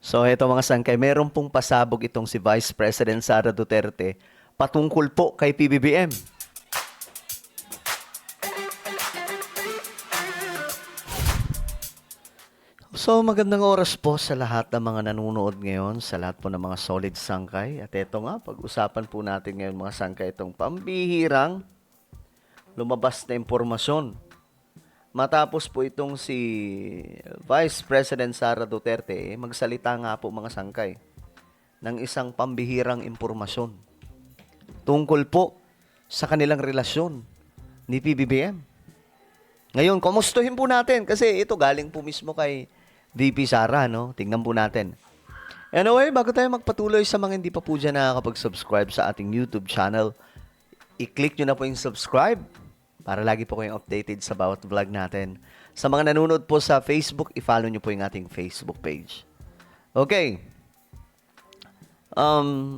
So eto mga sangkay, meron pong pasabog itong si Vice President Sara Duterte patungkol po kay PBBM. So magandang oras po sa lahat ng mga nanonood ngayon, sa lahat po ng mga solid sangkay. At eto nga, pag-usapan po natin ngayon mga sangkay itong pambihirang lumabas na impormasyon. Matapos po itong si Vice President Sara Duterte, magsalita nga po mga sangkay ng isang pambihirang impormasyon tungkol po sa kanilang relasyon ni PBBM. Ngayon, kumustuhin po natin kasi ito galing po mismo kay VP Sara, no? Tingnan po natin. Anyway, bago tayo magpatuloy sa mga hindi pa po dyan nakakapag-subscribe sa ating YouTube channel, i-click nyo na po yung subscribe para lagi po kayong updated sa bawat vlog natin. Sa mga nanonood po sa Facebook, i-follow nyo po yung ating Facebook page. Okay.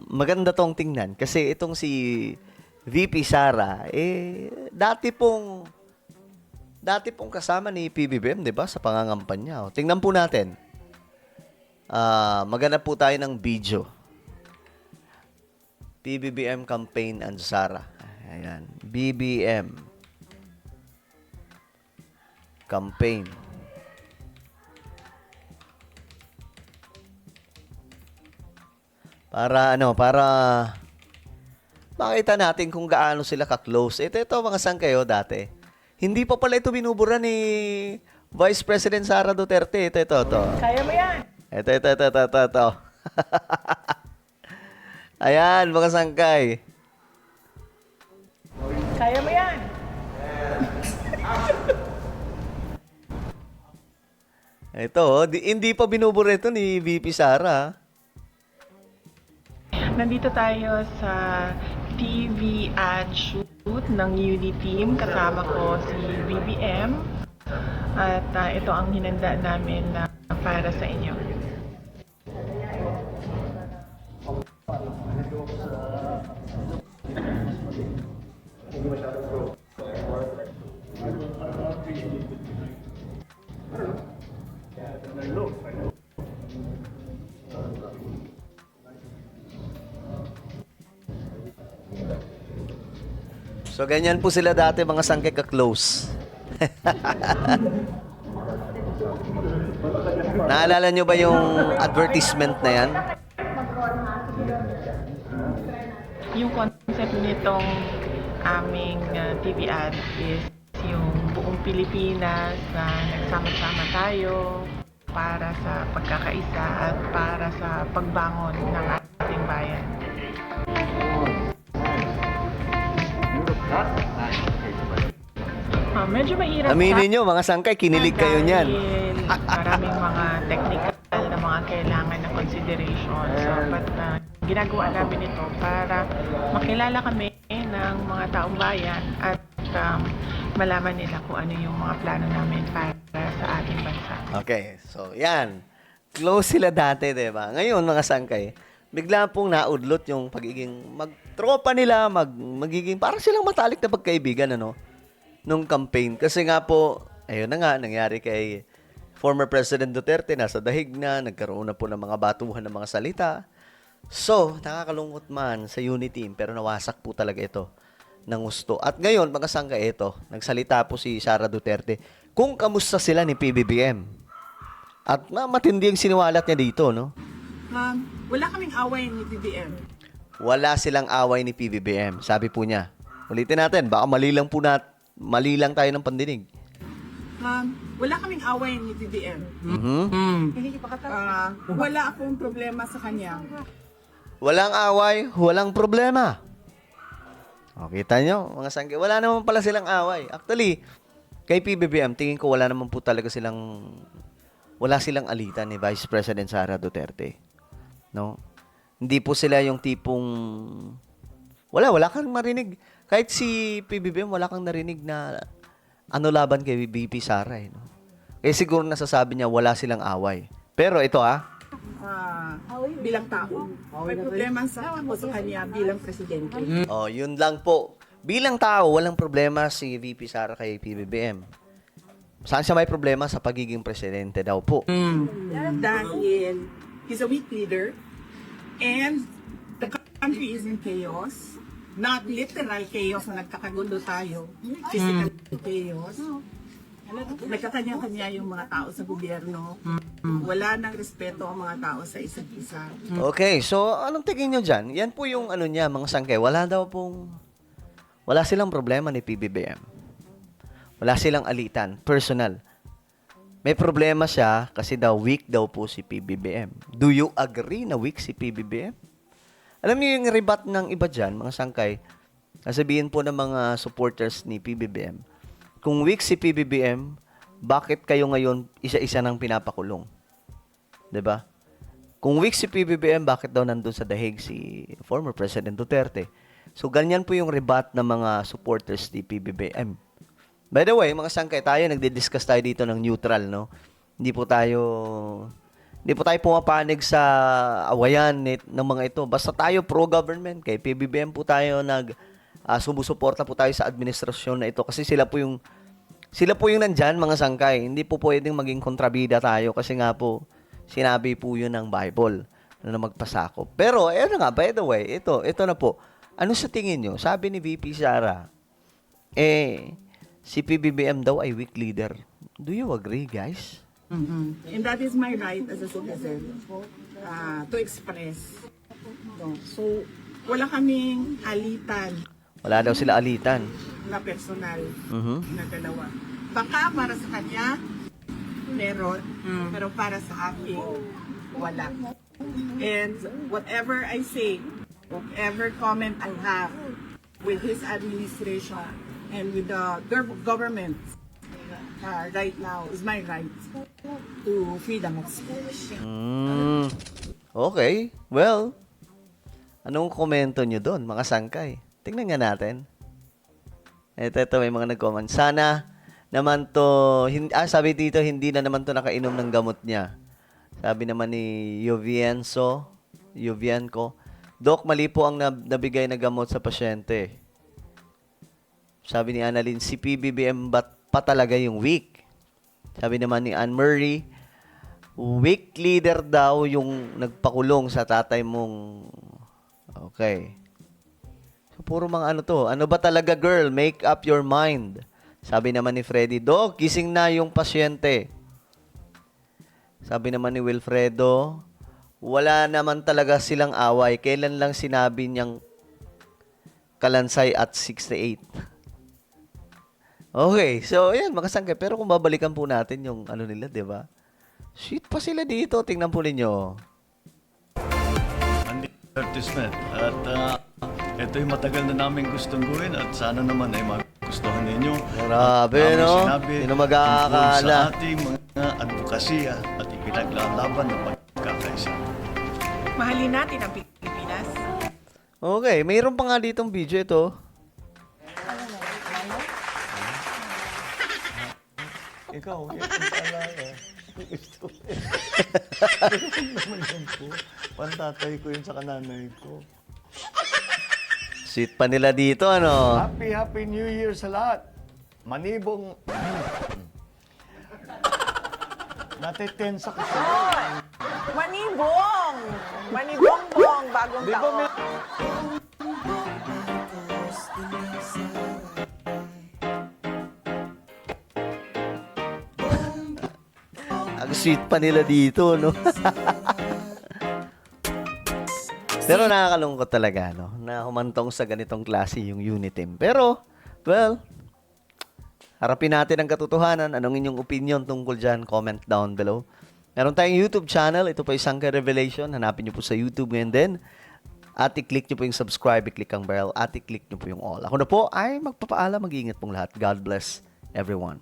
Maganda tong tingnan kasi itong si VP Sara, dati pong kasama ni PBBM, 'di ba, sa pangangampanya. Tingnan po natin. Maghanap po tayo ng video. PBBM campaign and Sara. Ayan, BBM campaign. Para makita natin kung gaano sila ka-close. Ito mga sangkay dati. Hindi pa pala ito binubura ni Vice President Sara Duterte. Ito. Kaya mo yan. Ito. Ayan, mga sangkay. Kaya mo yan. Ito, hindi pa binubura ito ni VP Sara. Nandito tayo sa TV ad shoot ng Uniteam. Kasama ko si BBM. At ito ang hinanda namin para sa inyo. So, ganyan po sila dati, mga sangkay ka-close. Naalala nyo ba yung advertisement na yan? Yung concept nitong aming TV ad is yung buong Pilipinas na nagsama-sama tayo para sa pagkakaisa at para sa pagbangon ng ating bayan. Medyo mahirap Aminin nyo, mga sangkay, kinilig kayo niyan. dahil maraming mga technical na mga kailangan na consideration. So, ginagawa namin ito para makilala kami ng mga taong bayan at malaman nila kung ano yung mga plano namin para sa ating bansa. Okay, so yan. Close sila dati, diba? Ngayon, mga sangkay, bigla pong naudlot yung pagiging magtropa nila, magiging parang silang matalik na pagkaibigan, nung campaign. Kasi nga po, ayun na nga, nangyari kay former President Duterte, nasa dahig na, nagkaroon na po ng mga batuhan ng mga salita. So, nakakalungkot man sa Uniteam, pero nawasak po talaga ito ng gusto. At ngayon, mga sangkay, ito, nagsalita po si Sara Duterte kung kamusta sila ni PBBM. At matindi ang siniwalat niya dito, no? Wala kaming away ni BBM. Wala silang away ni PBBM, sabi po niya. Ulitin natin, baka mali lang tayo ng pandinig. Wala kaming away ni BBM. Wala akong problema sa kanya. Walang away, walang problema. O, kita nyo, mga sangkay, wala naman pala silang away. Actually, kay PBBM, tingin ko wala naman po talaga wala silang alitan ni Vice President Sara Duterte. No? Hindi po sila yung tipong, wala kang marinig. Kahit si PBBM, wala kang narinig na laban kay VP Sara. No? Siguro nasasabi niya, wala silang away. Pero ito Bilang tao, may problema sa kanya bilang presidente. yun lang po. Bilang tao, walang problema si VP Sara kay PBBM. Saan siya may problema? Sa pagiging presidente daw po. Dahil He's a weak leader. And the country is in chaos. Not literal chaos na nagkakagulo tayo. Physical chaos. Nagkakanya-kanya yung mga tao sa gobyerno. Wala nang respeto ang mga tao sa isa't isa. Okay, so anong tingin nyo dyan? Yan po yung ano niya, mga sangkay. Wala silang problema ni PBBM. Wala silang alitan, personal. May problema siya kasi daw weak daw po si PBBM. Do you agree na weak si PBBM? Alam niyo yung rebat ng iba dyan, mga sangkay, sabihin po ng mga supporters ni PBBM, kung weak si PBBM, bakit kayo ngayon isa-isa nang pinapakulong? 'Di ba? Kung weak si PBBM, bakit daw nandun sa dahig si former President Duterte? So, ganyan po yung rebat ng mga supporters ni PBBM. By the way, mga sangkay, tayo nagdi-discuss tayo dito ng neutral, no? Hindi po tayo pumapanig sa awayan ng mga ito. Basta tayo pro-government. Kay PBBM po tayo sumusuporta po tayo sa administrasyon na ito kasi sila po yung nandyan, mga sangkay. Hindi po pwedeng maging kontrabida tayo kasi nga po sinabi po yun ng Bible na magpasakop. Pero, nga, by the way, ito na po. Ano sa tingin nyo? Sabi ni VP Sara, si PBBM daw ay weak leader. Do you agree, guys? And that is my right as a citizen to express. No. So, wala kaming alitan Wala daw sila alitan. na personal Mhm. na dalawa. Baka para sa kanya, meron, pero para sa akin, wala. And whatever I say, whatever comment I have with his administration and with the government right now is my right to freedom of speech. Okay. Well, anong komento nyo doon, mga sangkay? Tingnan nga natin. Ito, may mga nag-comment. Sana naman to, sabi dito, hindi na naman to nakainom ng gamot niya. Sabi naman ni Yovienco, Dok, mali po ang nabigay na gamot sa pasyente. Sabi ni Annalyn, si PBBM pa talaga yung weak? Sabi naman ni Anne Murray, weak leader daw yung nagpakulong sa tatay mong... Okay. So, puro mga ano to. Ano ba talaga, girl? Make up your mind. Sabi naman ni Freddy, Dok, gising na yung pasyente. Sabi naman ni Wilfredo, wala naman talaga silang away. Kailan lang sinabi niyang kalansay at 68? Okay, so ayan, mga sangkay. Pero kung babalikan po natin yung ano nila, di ba? Sweet pa sila dito. Tingnan po ninyo. Advertisement. At ito yung matagal na namin gustong gawin at sana naman ay magustuhan ninyo. Grabe, Ang no? sinabi Sino mag-aakala? tungkol sa ating mga advokasya at ipinaglalaban ng pagkakaisa. Mahalin natin ang Pilipinas. Okay, mayroon pa nga ditong video ito. Ikaw, naman yan po. Pantatay ko yun sa kananay ko. Sweet pa nila dito, ano? Happy New Year sa lahat. Manibong... Natitensa ko sa... Manibong! Manibong-bong, bagong taon. Ang sweet pa nila dito, no? Pero nakakalungkot talaga, no? Na humantong sa ganitong klase yung unit team. Pero, well, harapin natin ang katotohanan. Anong inyong opinion tungkol dyan? Comment down below. Meron tayong YouTube channel. Ito po ay Sangkay Revelation. Hanapin nyo po sa YouTube ngayon din. At i-click nyo po yung subscribe, i-click ang bell, at i-click nyo po yung all. Ako na po ay magpapaalam. Mag-iingat pong lahat. God bless everyone.